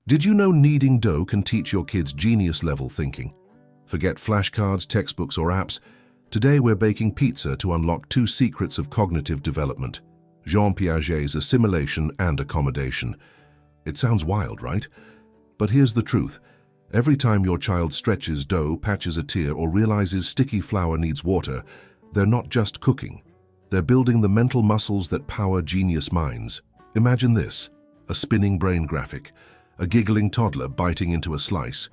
Did you know kneading dough can teach your kids genius-level thinking? Forget flashcards, textbooks, or apps. Today we're baking pizza to unlock two secrets of cognitive development: Jean Piaget's assimilation and accommodation. It sounds wild, right? But here's the truth. Every time your child stretches dough, patches a tear, or realizes sticky flour needs water, they're not just cooking. They're building the mental muscles that power genius minds. Imagine this: a spinning brain graphic, a giggling toddler biting into a slice,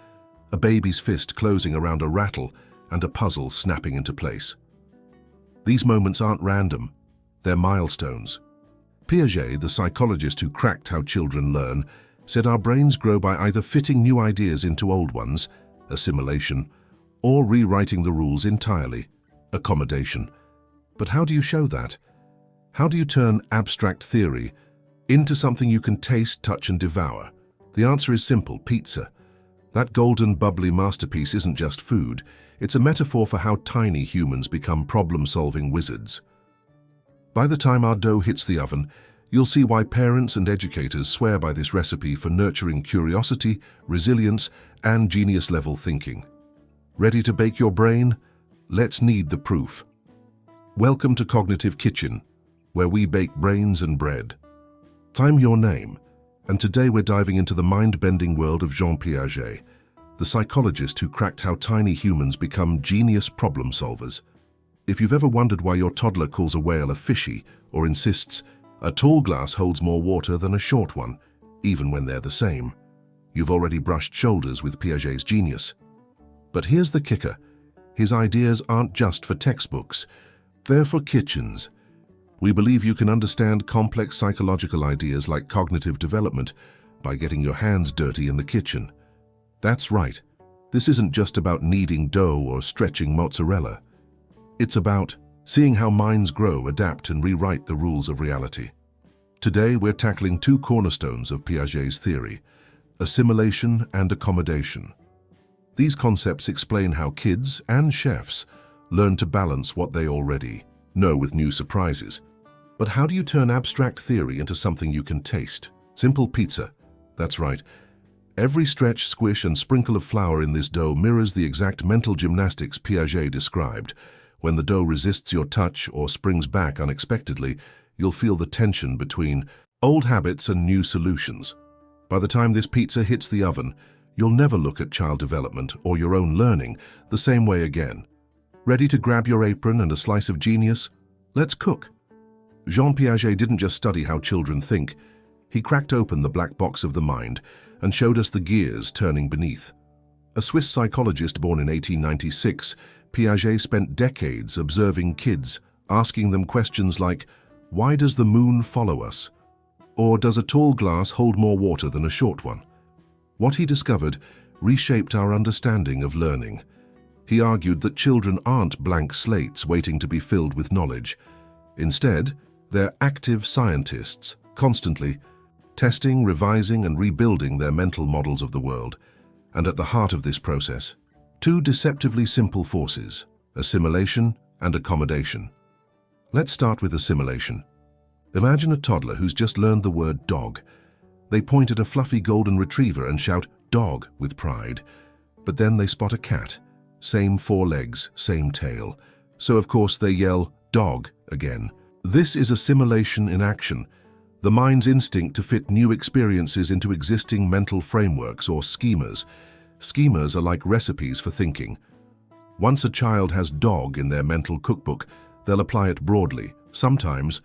a baby's fist closing around a rattle, and a puzzle snapping into place. These moments aren't random. They're milestones. Piaget, the psychologist who cracked how children learn, said our brains grow by either fitting new ideas into old ones, assimilation, or rewriting the rules entirely, accommodation. But how do you show that? How do you turn abstract theory into something you can taste, touch, and devour? The answer is simple: pizza. That golden, bubbly masterpiece isn't just food. It's a metaphor for how tiny humans become problem-solving wizards. By the time our dough hits the oven, you'll see why parents and educators swear by this recipe for nurturing curiosity, resilience, and genius-level thinking. Ready to bake your brain? Let's knead the proof. Welcome to Cognitive Kitchen, where we bake brains and bread. I'm your name, and today we're diving into the mind-bending world of Jean Piaget, the psychologist who cracked how tiny humans become genius problem solvers. If you've ever wondered why your toddler calls a whale a fishy, or insists a tall glass holds more water than a short one, even when they're the same, you've already brushed shoulders with Piaget's genius. But here's the kicker: his ideas aren't just for textbooks, they're for kitchens. We believe you can understand complex psychological ideas like cognitive development by getting your hands dirty in the kitchen. That's right, this isn't just about kneading dough or stretching mozzarella. It's about seeing how minds grow, adapt, and rewrite the rules of reality. Today, we're tackling two cornerstones of Piaget's theory: assimilation and accommodation. These concepts explain how kids and chefs learn to balance what they already know with new surprises. But how do you turn abstract theory into something you can taste? Simple pizza. That's right. Every stretch, squish, and sprinkle of flour in this dough mirrors the exact mental gymnastics Piaget described. When the dough resists your touch or springs back unexpectedly, you'll feel the tension between old habits and new solutions. By the time this pizza hits the oven, you'll never look at child development or your own learning the same way again. Ready to grab your apron and a slice of genius? Let's cook. Jean Piaget didn't just study how children think. He cracked open the black box of the mind and showed us the gears turning beneath. A Swiss psychologist born in 1896, Piaget spent decades observing kids, asking them questions like, "Why does the moon follow us?" Or "Does a tall glass hold more water than a short one?" What he discovered reshaped our understanding of learning. He argued that children aren't blank slates waiting to be filled with knowledge. Instead, they're active scientists, constantly testing, revising, and rebuilding their mental models of the world. And at the heart of this process, two deceptively simple forces: assimilation and accommodation. Let's start with assimilation. Imagine a toddler who's just learned the word dog. They point at a fluffy golden retriever and shout "dog" with pride. But then they spot a cat. Same four legs, same tail. So of course they yell "dog" again. This is assimilation in action, the mind's instinct to fit new experiences into existing mental frameworks or schemas. Schemas are like recipes for thinking. Once a child has "dog" in their mental cookbook, they'll apply it broadly, sometimes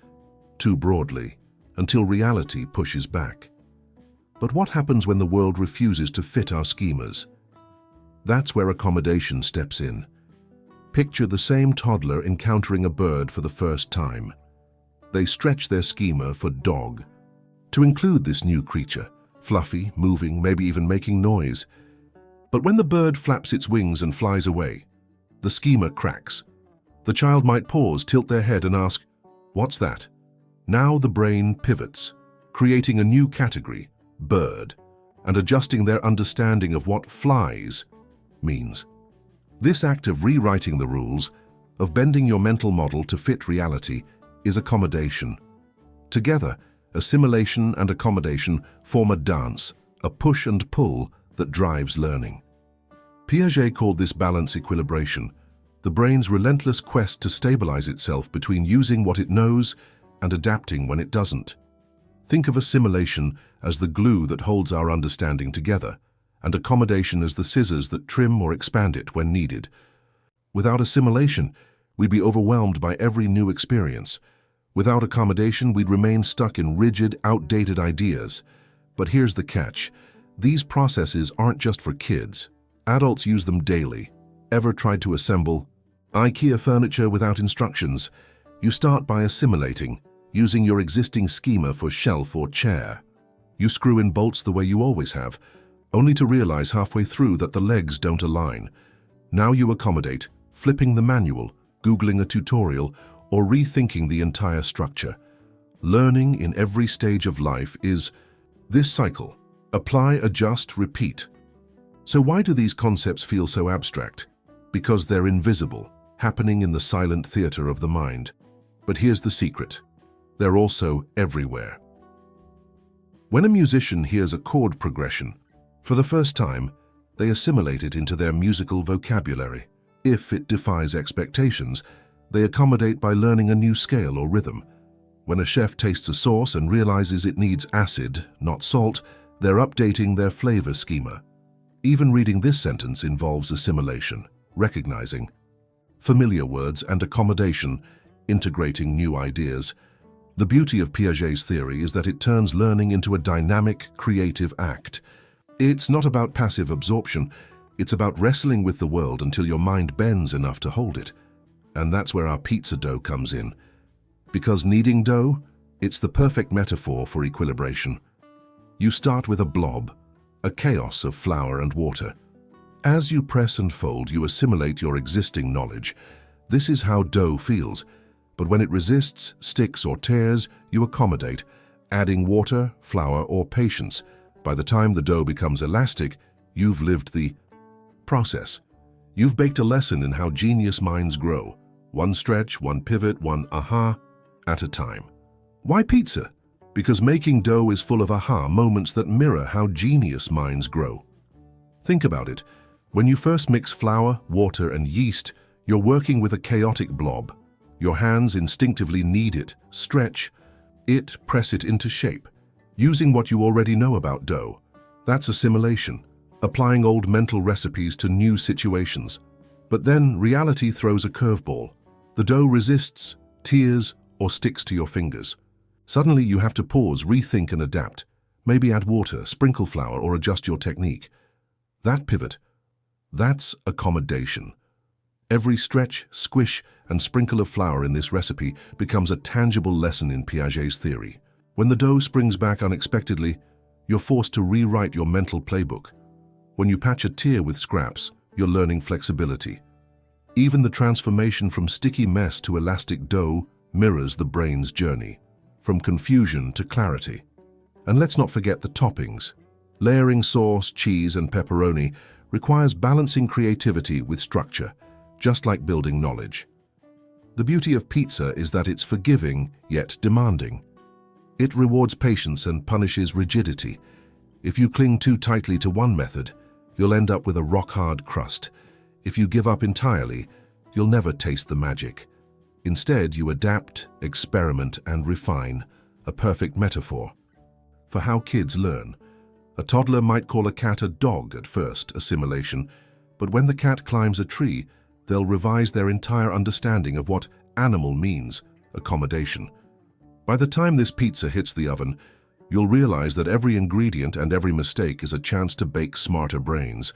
too broadly, until reality pushes back. But what happens when the world refuses to fit our schemas? That's where accommodation steps in. Picture the same toddler encountering a bird for the first time. They stretch their schema for "dog" to include this new creature, fluffy, moving, maybe even making noise. But when the bird flaps its wings and flies away, the schema cracks. The child might pause, tilt their head, and ask, "What's that?" Now the brain pivots, creating a new category, bird, and adjusting their understanding of what flies means. This act of rewriting the rules, of bending your mental model to fit reality, is accommodation. Together, assimilation and accommodation form a dance, a push and pull that drives learning. Piaget called this balance equilibration, the brain's relentless quest to stabilize itself between using what it knows and adapting when it doesn't. Think of assimilation as the glue that holds our understanding together, and accommodation as the scissors that trim or expand it when needed. Without assimilation, we'd be overwhelmed by every new experience. Without accommodation, we'd remain stuck in rigid, outdated ideas. But here's the catch. These processes aren't just for kids. Adults use them daily. Ever tried to assemble IKEA furniture without instructions? You start by assimilating, using your existing schema for shelf or chair. You screw in bolts the way you always have, only to realize halfway through that the legs don't align. Now you accommodate, flipping the manual, Googling a tutorial, or rethinking the entire structure. Learning in every stage of life is this cycle: apply, adjust, repeat. So why do these concepts feel so abstract? Because they're invisible, happening in the silent theater of the mind. But here's the secret: they're also everywhere. When a musician hears a chord progression, for the first time, they assimilate it into their musical vocabulary. If it defies expectations, they accommodate by learning a new scale or rhythm. When a chef tastes a sauce and realizes it needs acid, not salt, they're updating their flavor schema. Even reading this sentence involves assimilation, recognizing familiar words and accommodation, integrating new ideas. The beauty of Piaget's theory is that it turns learning into a dynamic, creative act. It's not about passive absorption, it's about wrestling with the world until your mind bends enough to hold it. And that's where our pizza dough comes in. Because kneading dough, it's the perfect metaphor for equilibration. You start with a blob, a chaos of flour and water. As you press and fold, you assimilate your existing knowledge. This is how dough feels. But when it resists, sticks, or tears, you accommodate, adding water, flour, or patience. By the time the dough becomes elastic, you've lived the process. You've baked a lesson in how genius minds grow. One stretch, one pivot, one aha at a time. Why pizza? Because making dough is full of aha moments that mirror how genius minds grow. Think about it. When you first mix flour, water, and yeast, you're working with a chaotic blob. Your hands instinctively knead it, stretch it, press it into shape, using what you already know about dough. That's assimilation, applying old mental recipes to new situations. But then reality throws a curveball. The dough resists, tears, or sticks to your fingers. Suddenly you have to pause, rethink, and adapt. Maybe add water, sprinkle flour, or adjust your technique. That pivot, that's accommodation. Every stretch, squish, and sprinkle of flour in this recipe becomes a tangible lesson in Piaget's theory. When the dough springs back unexpectedly, you're forced to rewrite your mental playbook. When you patch a tear with scraps, you're learning flexibility. Even the transformation from sticky mess to elastic dough mirrors the brain's journey, from confusion to clarity. And let's not forget the toppings. Layering sauce, cheese, and pepperoni requires balancing creativity with structure, just like building knowledge. The beauty of pizza is that it's forgiving, yet demanding. It rewards patience and punishes rigidity. If you cling too tightly to one method, you'll end up with a rock-hard crust. If you give up entirely, you'll never taste the magic. Instead, you adapt, experiment, and refine, a perfect metaphor for how kids learn. A toddler might call a cat a dog at first, assimilation, but when the cat climbs a tree, they'll revise their entire understanding of what animal means, accommodation. By the time this pizza hits the oven, you'll realize that every ingredient and every mistake is a chance to bake smarter brains.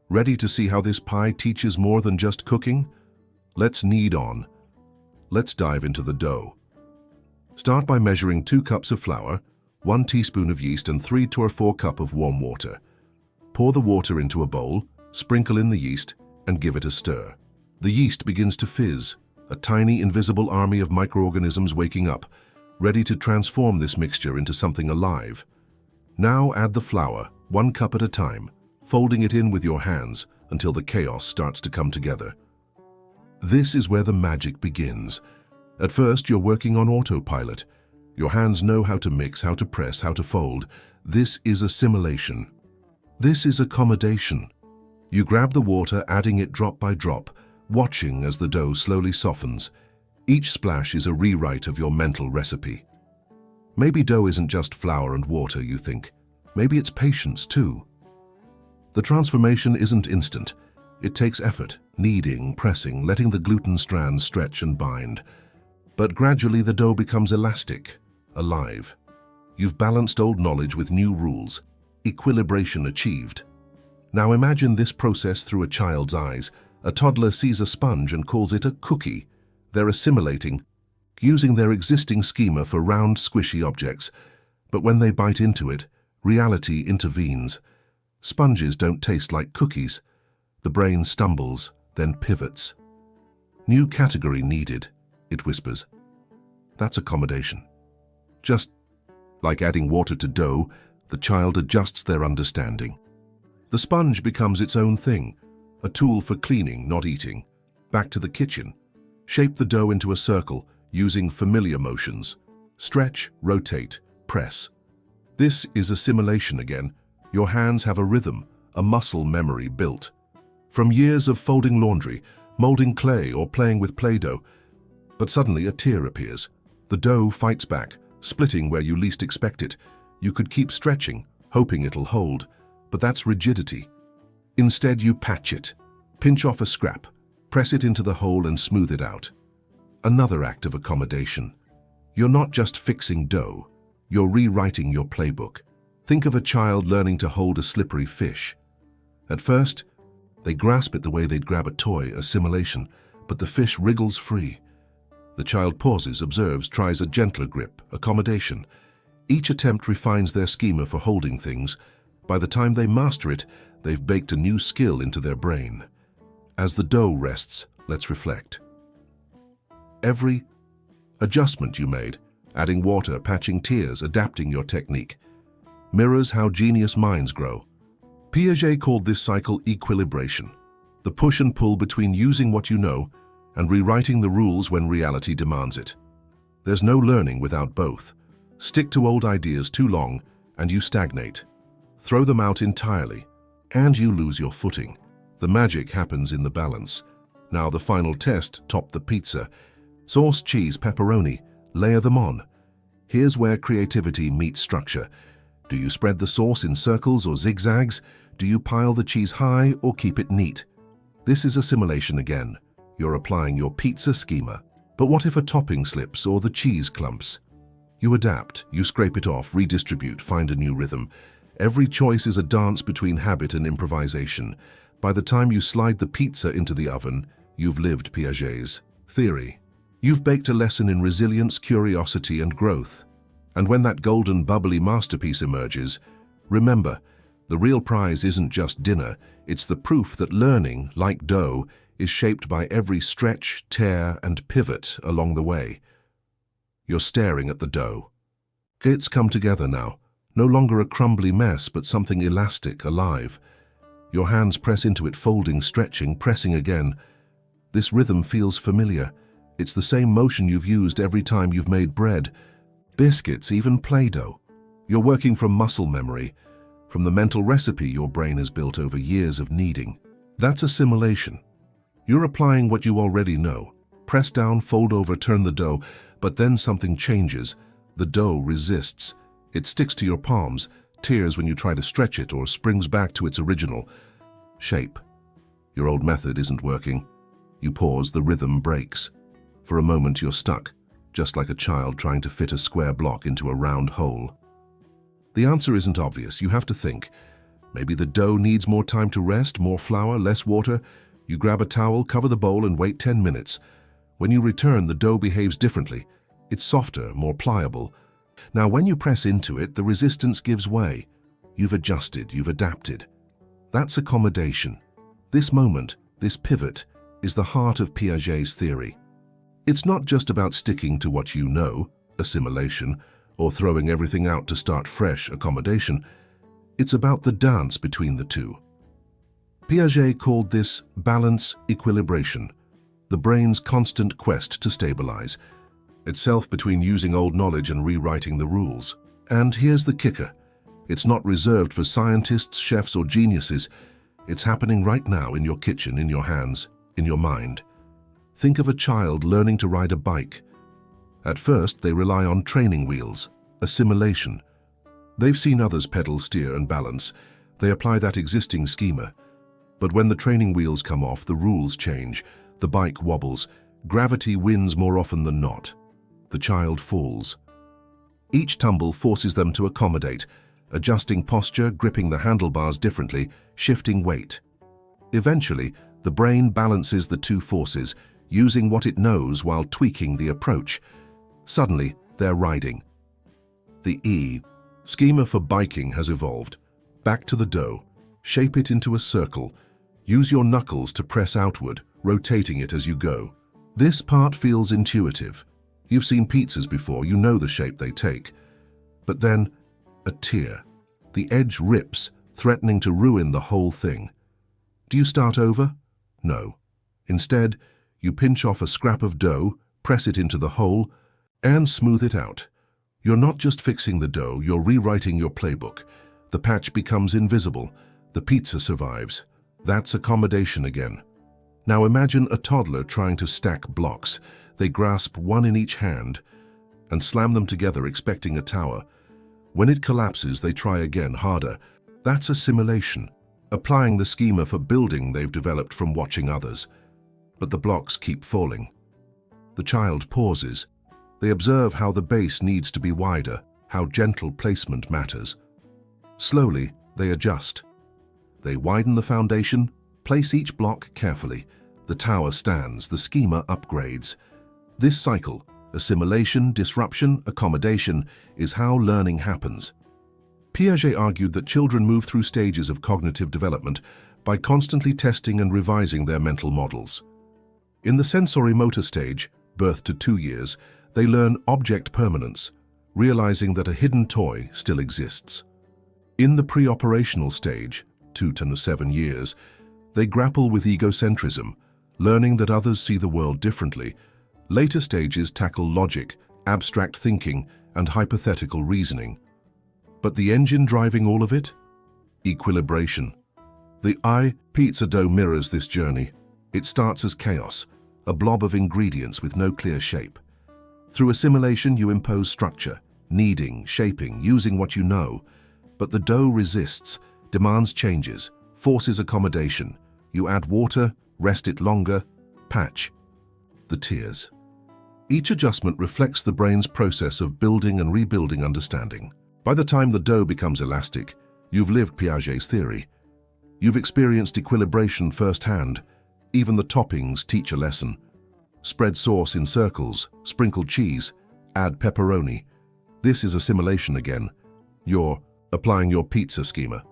Ready to see how this pie teaches more than just cooking? Let's knead on. Let's dive into the dough. Start by measuring 2 cups of flour, 1 teaspoon of yeast, and 3 to 4 cups of warm water. Pour the water into a bowl, sprinkle in the yeast, and give it a stir. The yeast begins to fizz, a tiny invisible army of microorganisms waking up, ready to transform this mixture into something alive. Now add the flour, 1 cup at a time, folding it in with your hands until the chaos starts to come together. This is where the magic begins. At first, you're working on autopilot. Your hands know how to mix, how to press, how to fold. This is assimilation. This is accommodation. You grab the water, adding it drop by drop, watching as the dough slowly softens. Each splash is a rewrite of your mental recipe. Maybe dough isn't just flour and water, you think. Maybe it's patience too. The transformation isn't instant. It takes effort, kneading, pressing, letting the gluten strands stretch and bind. But gradually the dough becomes elastic, alive. You've balanced old knowledge with new rules, equilibration achieved. Now imagine this process through a child's eyes. A toddler sees a sponge and calls it a cookie. They're assimilating, using their existing schema for round, squishy objects. But when they bite into it, reality intervenes. Sponges don't taste like cookies. The brain stumbles, then pivots. New category needed, it whispers. That's accommodation. Just like adding water to dough, the child adjusts their understanding. The sponge becomes its own thing, a tool for cleaning, not eating. Back to the kitchen. Shape the dough into a circle using familiar motions. Stretch, rotate, press. This is assimilation again. Your hands have a rhythm, a muscle memory built. From years of folding laundry, molding clay, or playing with Play-Doh. But suddenly a tear appears. The dough fights back, splitting where you least expect it. You could keep stretching, hoping it'll hold, but that's rigidity. Instead, you patch it. Pinch off a scrap, press it into the hole and smooth it out. Another act of accommodation. You're not just fixing dough, you're rewriting your playbook. Think of a child learning to hold a slippery fish. At first, they grasp it the way they'd grab a toy, assimilation, but the fish wriggles free. The child pauses, observes, tries a gentler grip, accommodation. Each attempt refines their schema for holding things. By the time they master it, they've baked a new skill into their brain. As the dough rests, let's reflect. Every adjustment you made, adding water, patching tears, adapting your technique, mirrors how genius minds grow. Piaget called this cycle equilibration, the push and pull between using what you know and rewriting the rules when reality demands it. There's no learning without both. Stick to old ideas too long and you stagnate. Throw them out entirely and you lose your footing. The magic happens in the balance. Now the final test, top the pizza. Sauce, cheese, pepperoni, layer them on. Here's where creativity meets structure. Do you spread the sauce in circles or zigzags? Do you pile the cheese high or keep it neat? This is assimilation again. You're applying your pizza schema. But what if a topping slips or the cheese clumps? You adapt, you scrape it off, redistribute, find a new rhythm. Every choice is a dance between habit and improvisation. By the time you slide the pizza into the oven, you've lived Piaget's theory. You've baked a lesson in resilience, curiosity, and growth. And when that golden, bubbly masterpiece emerges, remember, the real prize isn't just dinner, it's the proof that learning, like dough, is shaped by every stretch, tear, and pivot along the way. You're staring at the dough. It's come together now, no longer a crumbly mess, but something elastic, alive. Your hands press into it, folding, stretching, pressing again. This rhythm feels familiar. It's the same motion you've used every time you've made bread, biscuits, even Play-Doh. You're working from muscle memory, from the mental recipe your brain has built over years of kneading. That's assimilation. You're applying what you already know. Press down, fold over, turn the dough, but then something changes. The dough resists. It sticks to your palms, tears when you try to stretch it, or springs back to its original shape. Your old method isn't working. You pause, the rhythm breaks. For a moment you're stuck, just like a child trying to fit a square block into a round hole. The answer isn't obvious. You have to think. Maybe the dough needs more time to rest, more flour, less water. You grab a towel, cover the bowl, and wait 10 minutes. When you return, the dough behaves differently. It's softer, more pliable. Now, when you press into it, the resistance gives way. You've adjusted, you've adapted. That's accommodation. This moment, this pivot, is the heart of Piaget's theory. It's not just about sticking to what you know, assimilation, or throwing everything out to start fresh, accommodation. It's about the dance between the two. Piaget called this balance equilibration, the brain's constant quest to stabilize itself between using old knowledge and rewriting the rules. And here's the kicker. It's not reserved for scientists, chefs, or geniuses. It's happening right now in your kitchen, in your hands, in your mind. Think of a child learning to ride a bike. At first, they rely on training wheels, assimilation. They've seen others pedal, steer, and balance. They apply that existing schema. But when the training wheels come off, the rules change. The bike wobbles. Gravity wins more often than not. The child falls. Each tumble forces them to accommodate, adjusting posture, gripping the handlebars differently, shifting weight. Eventually, the brain balances the two forces, using what it knows while tweaking the approach. Suddenly, they're riding. The E schema for biking has evolved. Back to the dough. Shape it into a circle. Use your knuckles to press outward, rotating it as you go. This part feels intuitive. You've seen pizzas before, you know the shape they take. But then, a tear. The edge rips, threatening to ruin the whole thing. Do you start over? No. Instead, you pinch off a scrap of dough, press it into the hole, and smooth it out. You're not just fixing the dough, you're rewriting your playbook. The patch becomes invisible. The pizza survives. That's accommodation again. Now imagine a toddler trying to stack blocks. They grasp one in each hand and slam them together, expecting a tower. When it collapses, they try again, harder. That's assimilation, applying the schema for building they've developed from watching others. But the blocks keep falling. The child pauses. They observe how the base needs to be wider, how gentle placement matters. Slowly, they adjust. They widen the foundation, place each block carefully. The tower stands, the schema upgrades. This cycle, assimilation, disruption, accommodation, is how learning happens. Piaget argued that children move through stages of cognitive development by constantly testing and revising their mental models. In the sensory-motor stage, birth to 2 years, they learn object permanence, realizing that a hidden toy still exists. In the pre-operational stage, 2 to 7 years, they grapple with egocentrism, learning that others see the world differently. Later stages tackle logic, abstract thinking, and hypothetical reasoning. But the engine driving all of it? Equilibration. The pizza dough mirrors this journey. It starts as chaos, a blob of ingredients with no clear shape. Through assimilation, you impose structure, kneading, shaping, using what you know. But the dough resists, demands changes, forces accommodation. You add water, rest it longer, patch. The tears. Each adjustment reflects the brain's process of building and rebuilding understanding. By the time the dough becomes elastic, you've lived Piaget's theory. You've experienced equilibration firsthand. Even the toppings teach a lesson. Spread sauce in circles, sprinkle cheese, add pepperoni. This is assimilation again. You're applying your pizza schema.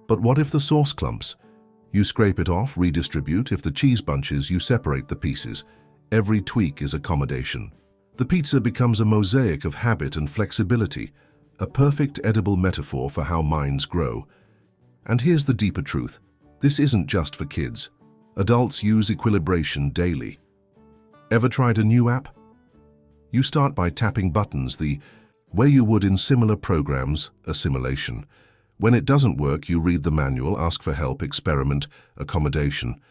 But what if the sauce clumps? You scrape it off, redistribute. If the cheese bunches, you separate the pieces. Every tweak is accommodation. The pizza becomes a mosaic of habit and flexibility, a perfect edible metaphor for how minds grow. And here's the deeper truth. This isn't just for kids. Adults use equilibration daily. Ever tried a new app? You start by tapping buttons the way you would in similar programs, assimilation. When it doesn't work, you read the manual, ask for help, experiment, accommodation.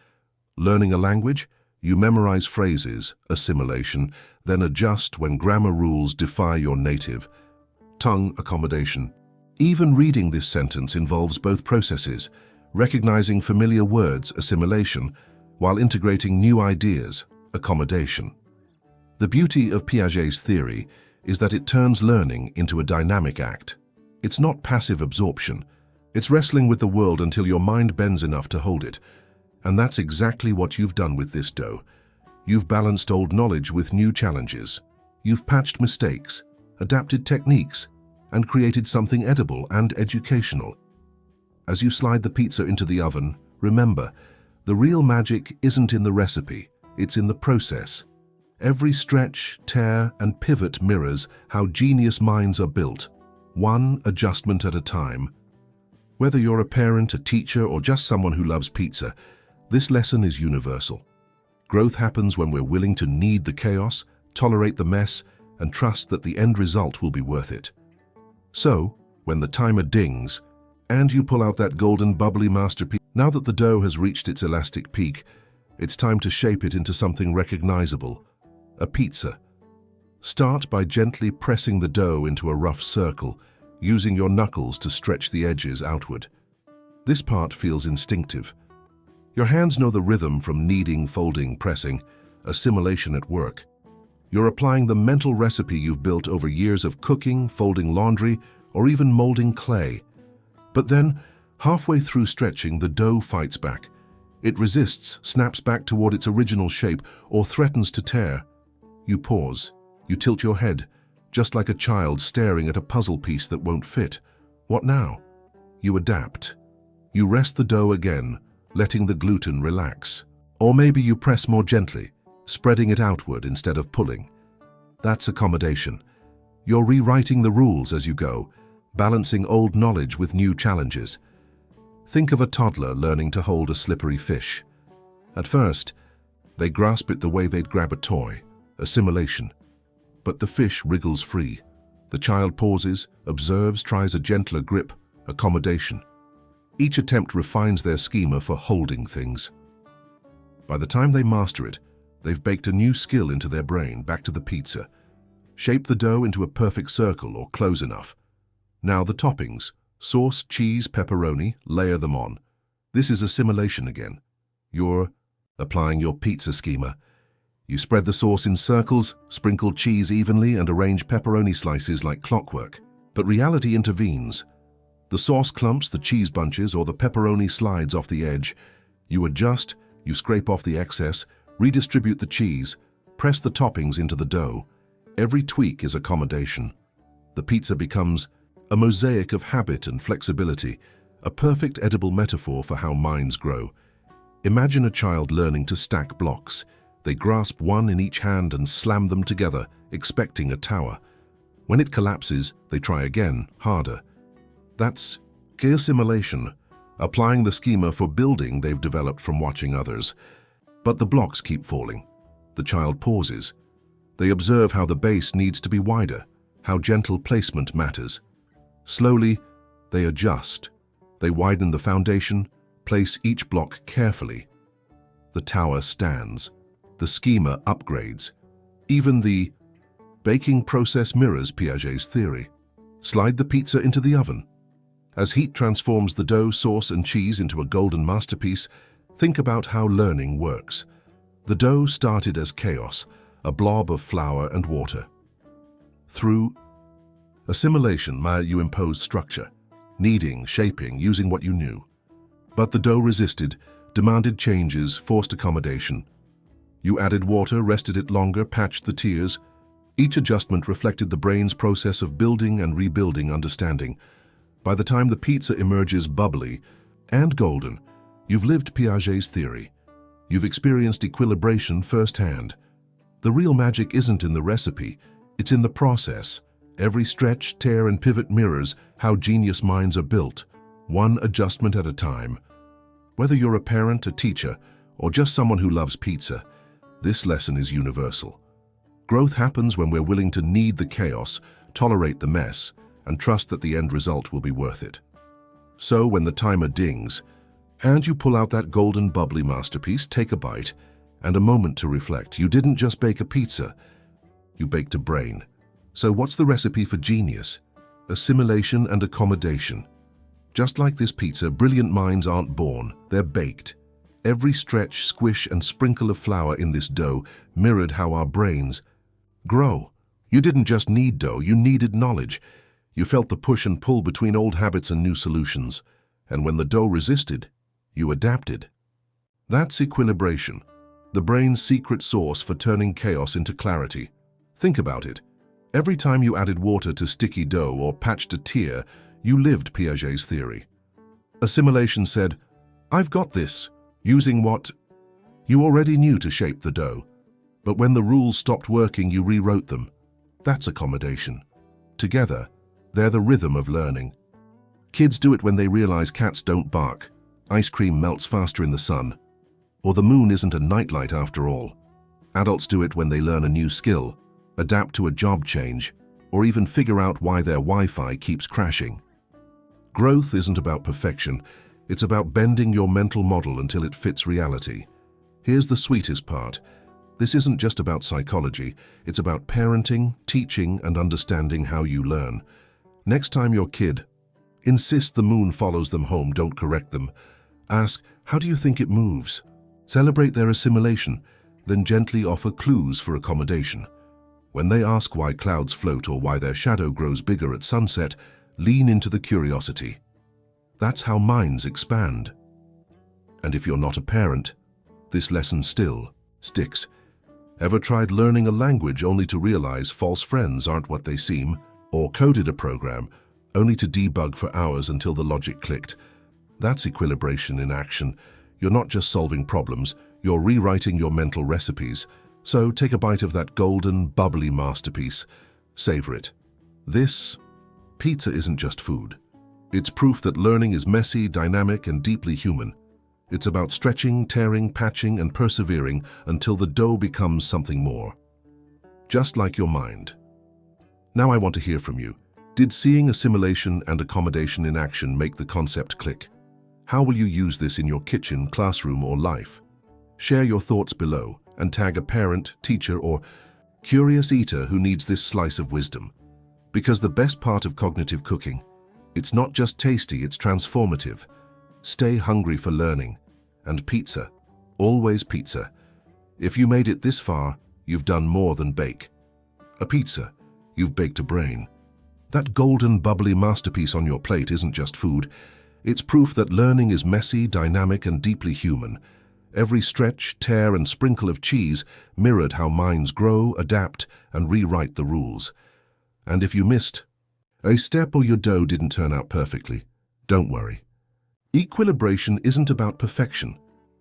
Learning a language? You memorize phrases, assimilation, then adjust when grammar rules defy your native. Tongue, accommodation. Even reading this sentence involves both processes, recognizing familiar words, assimilation, while integrating new ideas, accommodation. The beauty of Piaget's theory is that it turns learning into a dynamic act. It's not passive absorption. It's wrestling with the world until your mind bends enough to hold it. And that's exactly what you've done with this dough. You've balanced old knowledge with new challenges. You've patched mistakes, adapted techniques, and created something edible and educational. As you slide the pizza into the oven, remember, the real magic isn't in the recipe, it's in the process. Every stretch, tear, and pivot mirrors how genius minds are built, one adjustment at a time. Whether you're a parent, a teacher, or just someone who loves pizza, this lesson is universal. Growth happens when we're willing to knead the chaos, tolerate the mess, and trust that the end result will be worth it. So, when the timer dings, and you pull out that golden bubbly masterpiece. Now that the dough has reached its elastic peak, it's time to shape it into something recognizable, a pizza. Start by gently pressing the dough into a rough circle, using your knuckles to stretch the edges outward. This part feels instinctive. Your hands know the rhythm from kneading, folding, pressing, assimilation at work. You're applying the mental recipe you've built over years of cooking, folding laundry, or even molding clay. But then, halfway through stretching, the dough fights back. It resists, snaps back toward its original shape, or threatens to tear. You pause. You tilt your head, just like a child staring at a puzzle piece that won't fit. What now? You adapt. You rest the dough again, letting the gluten relax. Or maybe you press more gently, spreading it outward instead of pulling. That's accommodation. You're rewriting the rules as you go, balancing old knowledge with new challenges. Think of a toddler learning to hold a slippery fish. At first, they grasp it the way they'd grab a toy, assimilation. But the fish wriggles free. The child pauses, observes, tries a gentler grip, accommodation. Each attempt refines their schema for holding things. By the time they master it, they've baked a new skill into their brain. Back to the pizza. Shape the dough into a perfect circle or close enough. Now the toppings, sauce, cheese, pepperoni, layer them on. This is assimilation again. You're applying your pizza schema. You spread the sauce in circles, sprinkle cheese evenly, and arrange pepperoni slices like clockwork. But reality intervenes. The sauce clumps, the cheese bunches, or the pepperoni slides off the edge. You adjust, you scrape off the excess, redistribute the cheese, press the toppings into the dough. Every tweak is accommodation. The pizza becomes a mosaic of habit and flexibility, a perfect edible metaphor for how minds grow. Imagine a child learning to stack blocks. They grasp one in each hand and slam them together, expecting a tower. When it collapses, they try again, harder. That's assimilation, applying the schema for building they've developed from watching others. But the blocks keep falling. The child pauses. They observe how the base needs to be wider, how gentle placement matters. Slowly, they adjust. They widen the foundation, place each block carefully. The tower stands. The schema upgrades. Even the baking process mirrors Piaget's theory. Slide the pizza into the oven. As heat transforms the dough, sauce, and cheese into a golden masterpiece, think about how learning works. The dough started as chaos, a blob of flour and water. Through assimilation, you imposed structure, kneading, shaping, using what you knew. But the dough resisted, demanded changes, forced accommodation. You added water, rested it longer, patched the tiers. Each adjustment reflected the brain's process of building and rebuilding understanding. By the time the pizza emerges bubbly and golden, you've lived Piaget's theory. You've experienced equilibration firsthand. The real magic isn't in the recipe, it's in the process. Every stretch, tear, and pivot mirrors how genius minds are built, one adjustment at a time. Whether you're a parent, a teacher, or just someone who loves pizza, this lesson is universal. Growth happens when we're willing to knead the chaos, tolerate the mess, and trust that the end result will be worth it. So when the timer dings, and you pull out that golden bubbly masterpiece, take a bite, and a moment to reflect. You didn't just bake a pizza, you baked a brain. So what's the recipe for genius? Assimilation and accommodation. Just like this pizza, brilliant minds aren't born, they're baked. Every stretch, squish, and sprinkle of flour in this dough mirrored how our brains grow. You didn't just knead dough, you kneaded knowledge. You felt the push and pull between old habits and new solutions. And when the dough resisted, you adapted. That's equilibration, the brain's secret sauce for turning chaos into clarity. Think about it. Every time you added water to sticky dough or patched a tear, you lived Piaget's theory. Assimilation said, "I've got this," using what you already knew to shape the dough. But when the rules stopped working, you rewrote them. That's accommodation. Together, they're the rhythm of learning. Kids do it when they realize cats don't bark, ice cream melts faster in the sun, or the moon isn't a nightlight after all. Adults do it when they learn a new skill, adapt to a job change, or even figure out why their Wi-Fi keeps crashing. Growth isn't about perfection. It's about bending your mental model until it fits reality. Here's the sweetest part. This isn't just about psychology. It's about parenting, teaching, and understanding how you learn. Next time your kid insists the moon follows them home, don't correct them. Ask, how do you think it moves? Celebrate their assimilation, then gently offer clues for accommodation. When they ask why clouds float or why their shadow grows bigger at sunset, lean into the curiosity. That's how minds expand. And if you're not a parent, this lesson still sticks. Ever tried learning a language only to realize false friends aren't what they seem? Or coded a program only to debug for hours until the logic clicked? That's equilibration in action. You're not just solving problems, you're rewriting your mental recipes. So take a bite of that golden, bubbly masterpiece. Savor it. This pizza isn't just food. It's proof that learning is messy, dynamic, and deeply human. It's about stretching, tearing, patching, and persevering until the dough becomes something more. Just like your mind. Now I want to hear from you. Did seeing assimilation and accommodation in action make the concept click? How will you use this in your kitchen, classroom, or life? Share your thoughts below and tag a parent, teacher, or curious eater who needs this slice of wisdom. Because the best part of cognitive cooking, it's not just tasty, it's transformative. Stay hungry for learning. And pizza, always pizza. If you made it this far, you've done more than bake. A pizza, you've baked a brain. That golden, bubbly masterpiece on your plate isn't just food. It's proof that learning is messy, dynamic, and deeply human. Every stretch, tear, and sprinkle of cheese mirrored how minds grow, adapt, and rewrite the rules. And if you missed a step or your dough didn't turn out perfectly, don't worry. Equilibration isn't about perfection.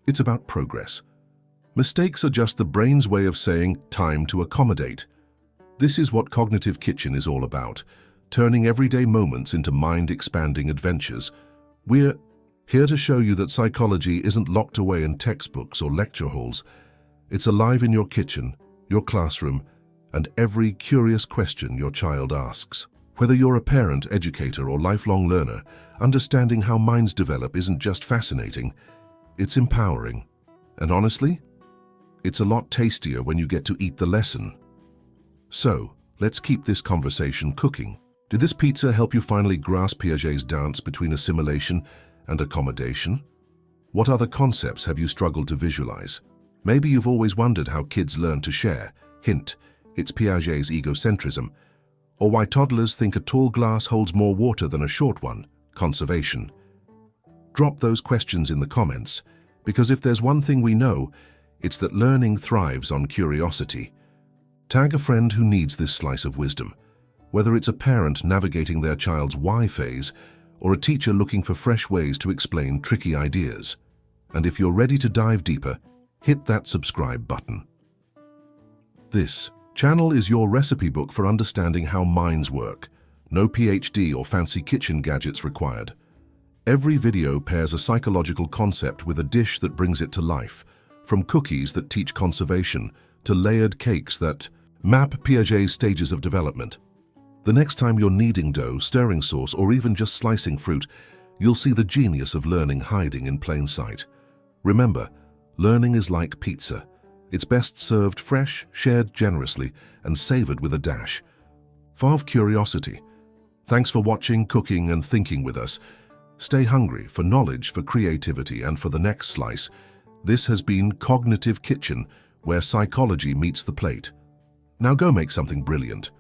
It's about progress. Mistakes are just the brain's way of saying, time to accommodate. This is what Cognitive Kitchen is all about, turning everyday moments into mind-expanding adventures. We're here to show you that psychology isn't locked away in textbooks or lecture halls. It's alive in your kitchen, your classroom, and every curious question your child asks. Whether you're a parent, educator, or lifelong learner, understanding how minds develop isn't just fascinating, it's empowering. And honestly, it's a lot tastier when you get to eat the lesson. So, let's keep this conversation cooking. Did this pizza help you finally grasp Piaget's dance between assimilation and accommodation? What other concepts have you struggled to visualize? Maybe you've always wondered how kids learn to share. Hint, it's Piaget's egocentrism. Or why toddlers think a tall glass holds more water than a short one. Conservation. Drop those questions in the comments, because if there's one thing we know, it's that learning thrives on curiosity. Tag a friend who needs this slice of wisdom. Whether it's a parent navigating their child's why phase, or a teacher looking for fresh ways to explain tricky ideas. And if you're ready to dive deeper, hit that subscribe button. This channel is your recipe book for understanding how minds work. No PhD or fancy kitchen gadgets required. Every video pairs a psychological concept with a dish that brings it to life, from cookies that teach conservation to layered cakes that map Piaget's stages of development. The next time you're kneading dough, stirring sauce, or even just slicing fruit, you'll see the genius of learning hiding in plain sight. Remember, learning is like pizza. It's best served fresh, shared generously, and savored with a dash. Full of curiosity. Thanks for watching, cooking, and thinking with us. Stay hungry for knowledge, for creativity, and for the next slice. This has been Cognitive Kitchen, where psychology meets the plate. Now go make something brilliant.